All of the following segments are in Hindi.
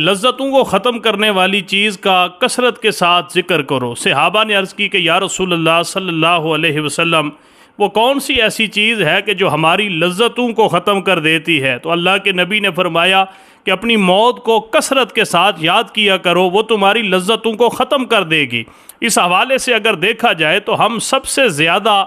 लज्जतों को ख़त्म करने वाली चीज़ का कसरत के साथ ज़िक्र करो। सहाबा ने अर्ज़ की कि या रसूलल्लाह सल्लल्लाहु अलैहि वसल्लम, वो कौन सी ऐसी चीज़ है कि जो हमारी लज्जतों को ख़त्म कर देती है? तो अल्लाह के नबी ने फरमाया कि अपनी मौत को कसरत के साथ याद किया करो, वो तुम्हारी लज्जतों को ख़त्म कर देगी। इस हवाले से अगर देखा जाए तो हम सबसे ज़्यादा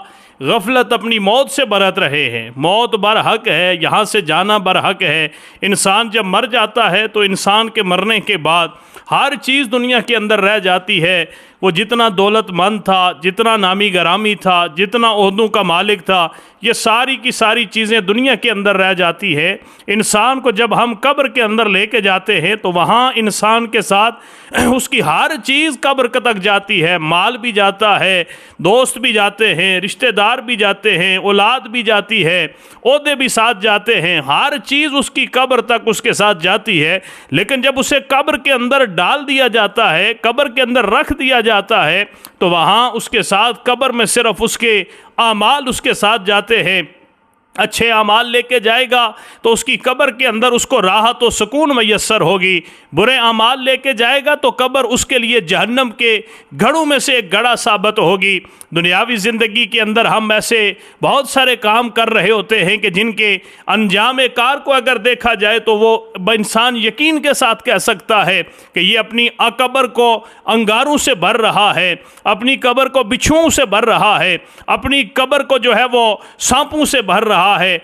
गफलत अपनी मौत से बरत रहे हैं। मौत बरहक है, यहाँ से जाना बरहक है। इंसान जब मर जाता है तो इंसान के मरने के बाद हर चीज़ दुनिया के अंदर रह जाती है। वो जितना दौलतमंद था, जितना नामी गरामी था, जितना ओहदों का मालिक था, ये सारी की सारी चीज़ें दुनिया के अंदर रह जाती है। इंसान को जब हम कब्र के अंदर लेके जाते हैं तो वहाँ इंसान के साथ उसकी हर चीज़ कब्र तक जाती है। माल भी जाता है, दोस्त भी जाते हैं, रिश्तेदार भी जाते हैं, औलाद भी जाती है, ओहदे भी साथ जाते हैं, हर चीज़ उसकी कब्र तक उसके साथ जाती है। लेकिन जब उसे कब्र के अंदर डाल दिया जाता है, कब्र के अंदर रख दिया जाता है, तो वहाँ उसके साथ कब्र में सिर्फ उसके आमाल उसके साथ जाते हैं। अच्छे आमाल लेके जाएगा तो उसकी कब्र के अंदर उसको राहत व सुकून मैसर होगी। बुरे आमाल लेके जाएगा तो कब्र उसके लिए जहन्नम के गढ़ों में से एक गड़ा साबित होगी। दुनियावी ज़िंदगी के अंदर हम ऐसे बहुत सारे काम कर रहे होते हैं कि जिनके अंजाम कार को अगर देखा जाए तो वो इंसान यकीन के साथ कह सकता है कि ये अपनी कब्र को अंगारों से भर रहा है, अपनी कब्र को बिच्छुओं से भर रहा है, अपनी कब्र को जो है वो सांपों से भर रहा है।